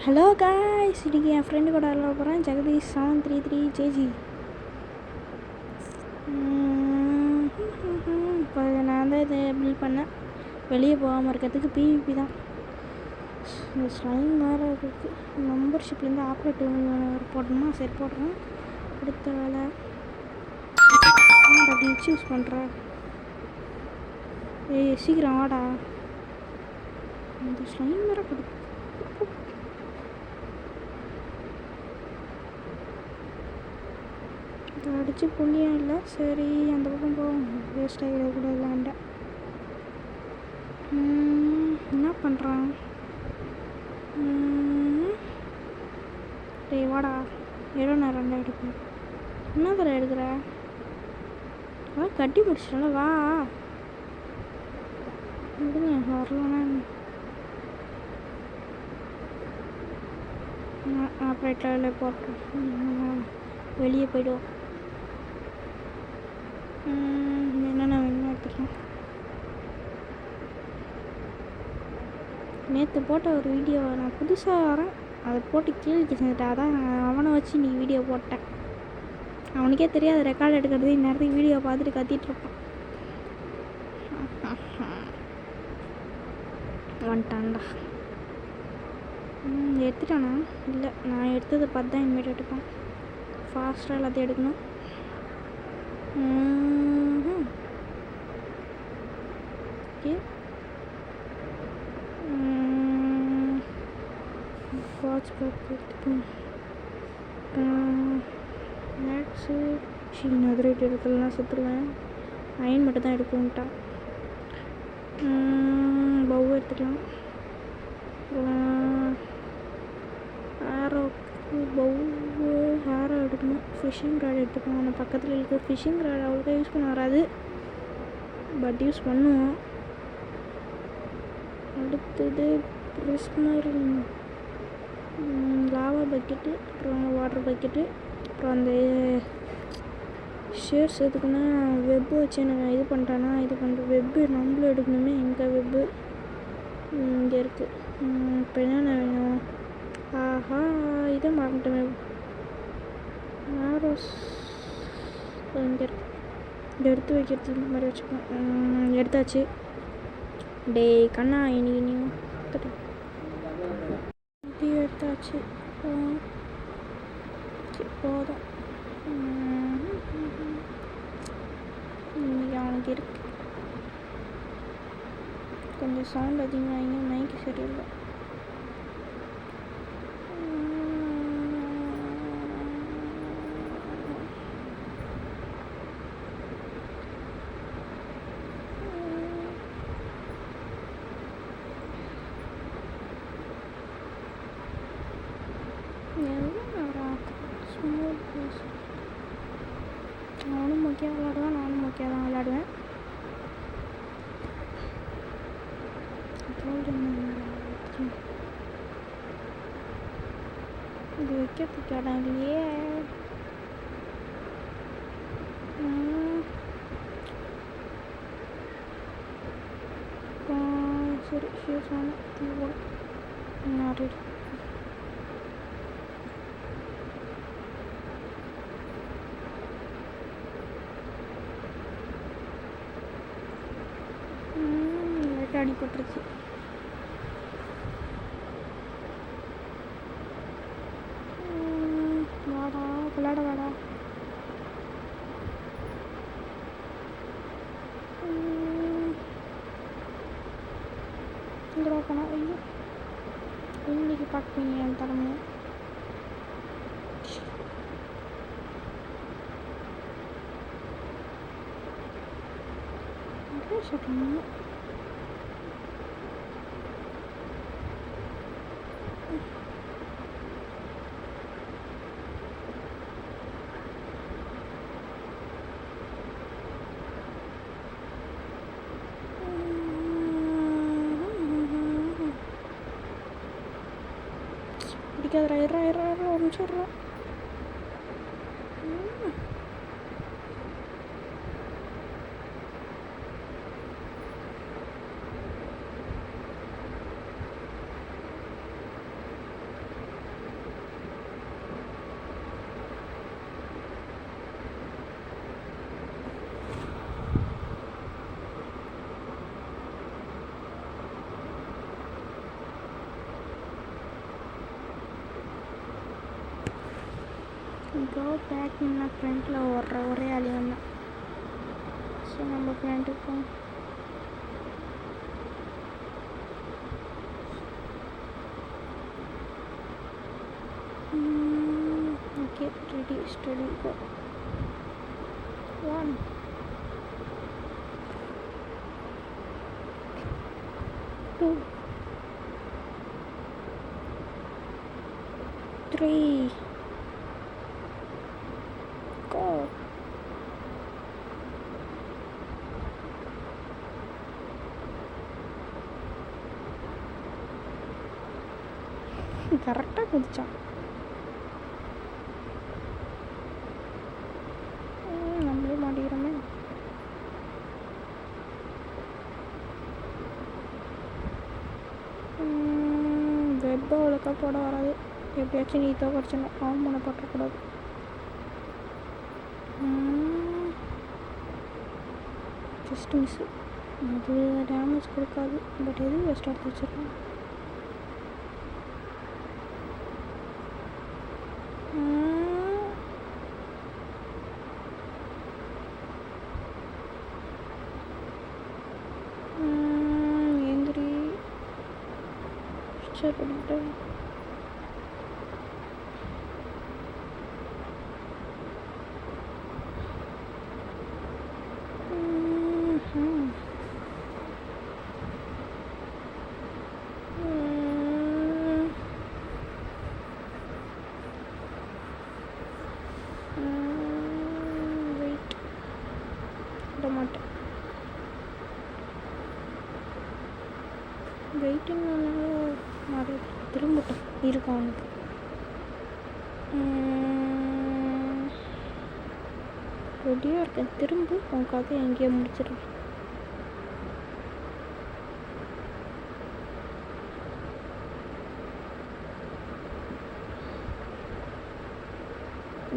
Hello guys, இன்றைக்கி என் friend கூட விளாட போகிறேன். ஜெகதீஷ் 733 ஜேஜி. இப்போ நான் தான் இதை பில்ட் பண்ணேன். வெளியே போகாமல் இருக்கிறதுக்கு பிவிபி தான். இந்த ஸ்லைம் வேறு இருக்குது. மெம்பர்ஷிப்லேருந்து ஆப்ரேட் போடணுமா? சரி போடுறேன். அடுத்த வேலை கிளிச் யூஸ் பண்ணுறேன். ஏய் சீக்கிரம் வாடா. இந்த ஸ்லைம் வேறு கொடுத்து அடித்து புண்ணியம் இல்லை. சரி அந்த பக்கம் போவோம். வேஸ்ட் ஆகிடக்கூட இல்லாண்டா. என்ன பண்ணுறான்? டேய் வாடா. எவ்வளோ நேரம் தான் எடுப்பேன்? என்ன தர எடுக்கிற? கட்டி முடிச்சிட்டல, வா. விடுங்க, வரலன்னா ஆப்ரேட்டில் போட்டோம். வெளியே போய்டுவோம். என்னென்ன வேணுமோ எடுத்துக்கலாம். நேற்று போட்ட ஒரு வீடியோ நான் புதுசாக வரேன், அதை போட்டு கேள்வி செஞ்சுட்டேன். அதான் அவனை வச்சு நீ வீடியோ போட்டேன். அவனுக்கே தெரியாது ரெக்கார்ட் எடுக்கிறது. இந்நேரத்துக்கு வீடியோ பார்த்துட்டு கத்திகிட்ருப்பான். வந்துட்டான்டா. எடுத்துட்டானா? இல்லை, நான் எடுத்ததை பார்த்து தான் இனிமேட்டு எடுப்பேன். ஃபாஸ்ட்டாக எல்லாத்தையும் எடுக்கணும். ஓகே, வாட்ச் பார்த்து எடுத்துப்போம். மேக்ஸு அதிரேட் எடுக்கலாம். செத்துருவேன். அயன் மட்டும் தான் எடுக்கணுன்ட்டான். பவ் எடுத்துக்கலாம். ஹேரோக்கு பவ்வு ஹேரோ எடுக்கணும். ஃபிஷிங் ராட் எடுத்துக்கணும். ஆனால் பக்கத்தில் இருக்க ஃபிஷிங் ராட் அவ்வளோக்கா யூஸ் பண்ண வராது, பட் யூஸ் பண்ணுவோம். அடுத்தது பிரிஸ்னர், லாவா பக்கெட்டு, அப்புறம் வாட்டர் பக்கெட்டு, அப்புறம் அந்த ஷேர்ஸ் எதுக்குன்னா வெப்பு வச்சு நான் இது பண்ணிட்டானா இது பண்ணுற வெப்பு நம்மளும் எடுக்கணுமே. எங்கே வெப்பு இங்கே இருக்குது. இப்போ என்னென்ன வேணும்? ஆஹா, இதை மறந்துட்டேன். ஆரோஸ் இங்கே இருக்கு. இதை எடுத்து வைக்கிறதுக்கு இந்த மாதிரி வச்சுக்கோங்க. எடுத்தாச்சு. டே கண்ணா, இன்னைக்கு நீங்கள் இப்படி எடுத்தாச்சு. போதும். இன்னைக்கு அவனுக்கு இருக்கு. கொஞ்சம் சவுண்ட் அதிகமாக, மைக்கு சரியில்லை. அவனும் முக்கியம் விளாடுவான், நானும் முக்கியம் தான் விளாடுவேன். இது வைக்கிறதுக்கு இடம் இல்லையே. சரி ஷூஸ் வேணும். நிறைய அடிபட்டுருச்சு. வாடா விளாட வாடா. இங்கடா போனா. ஐயோ, இன்னைக்கு பார்ப்பீங்க என் தரமும். சொல்லணும். பிடிக்காதரா. ஒரு நிமிஷம். கோ பேக்னா ஃப்ரண்ட்டில் ஓடுற ஒரே ஆளி வந்தான். ஸோ நம்ம ஃப்ரண்ட்டுக்கு போவோம். ஓகே, ரெடி, ஸ்டடி, கோ. 1 2 3 go. கரெக்டாக குதிச்சான். நம்மளே மாட்டிக்கிறோமே. வெப்பை அவ்வளோக்கா போட வராது. எப்படியாச்சும் நீ தோக்கடிச்சிடணும். அவன் பண்ண போட்டக்கூடாது. Just miss. அது டேமேஜ் கொடுக்காது. பட் எது வெஸ்ட் எடுத்து வச்சிருக்கேன். ஏந்திரி பண்ணிட்டு வெயிட் விட மாட்டேன். வெயிட்டிங்னால நிறைய திரும்பட்டும் இருக்கும் அவனுக்கு. ரெடியாக இருக்கேன். திரும்ப உன் கதை எங்கேயோ முடிச்சிடுறேன்.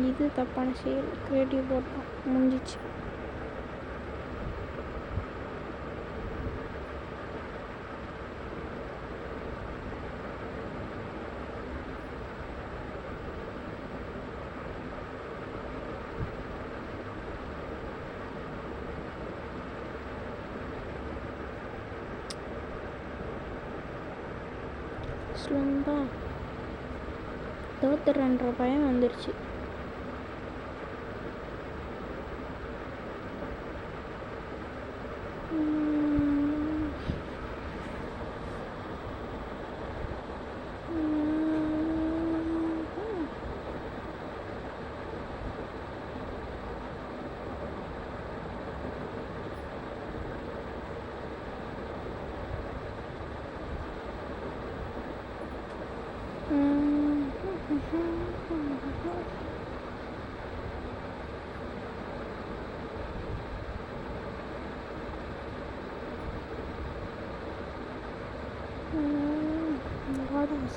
இது தப்பான செயல். கிரியேட்டிவ் போட்டான், முடிஞ்சிச்சு. ஸ்லம்பா தோத்துறன்ற பயம் வந்துடுச்சு.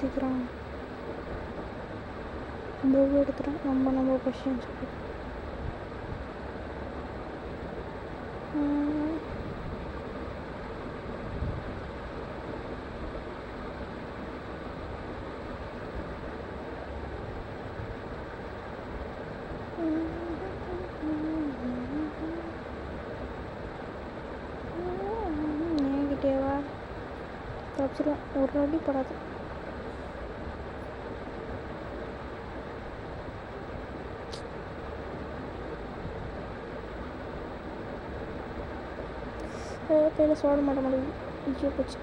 சீக்கிரம் மூவ் எடுத்துகிறோம். நம்ம கொஷின்ஸ் என்கிட்டேவா தப்பிச்சிடும். ஒரு அடி படாது. கையில் சோட மாட்ட மாட்டேங்குது. ஈஸியாக போச்சு.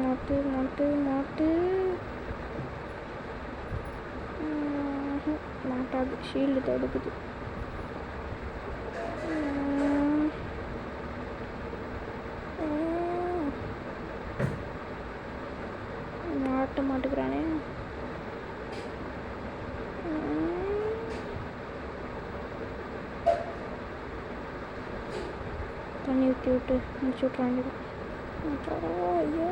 மாட்டு மாட்டு மாட்டு மாட்டாது. ஷீல்டு தடுக்குது. மாட்ட மாட்டுக்கிறானே. தண்ணி ஊற்றி விட்டு முடிச்சு விட்றாங்க. ஐயோ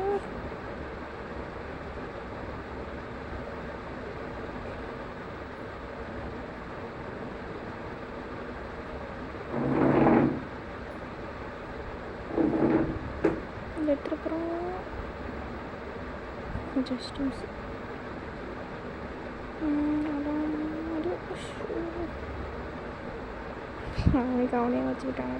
ஜஸ்ட் மிஸ். அவனுக்கு அவனே வச்சுக்கிட்டான்.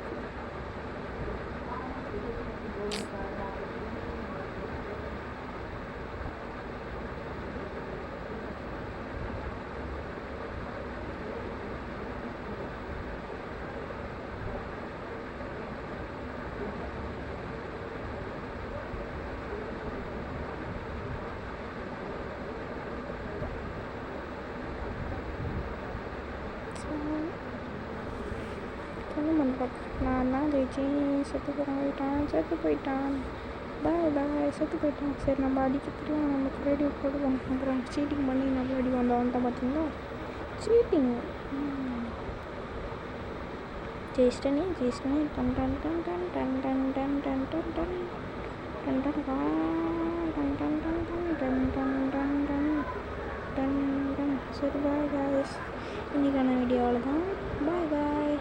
நான் தான் ஜெயிச்சேன். செத்து போயிட்டான். பாய் செத்து போயிட்டான். சரி நம்ம அடிக்கிறதுலாம் நமக்கு ரெடி போடுவோம். அப்புறம் சீட்டிங் பண்ணி நல்லா அடி வந்தோம் பார்த்தீங்களா? சீட்டிங் ஜெயிச்சிட்டனே. டன் டன் டன் டன் டன் டன் டன் டன் டன் டன் டன் டன் டன் டன் டன் டன் டன் டன் டன். சரி பாய் காய்ஸ், இன்றைக்கான வீடியோ அவ்வளோதான். பாய்.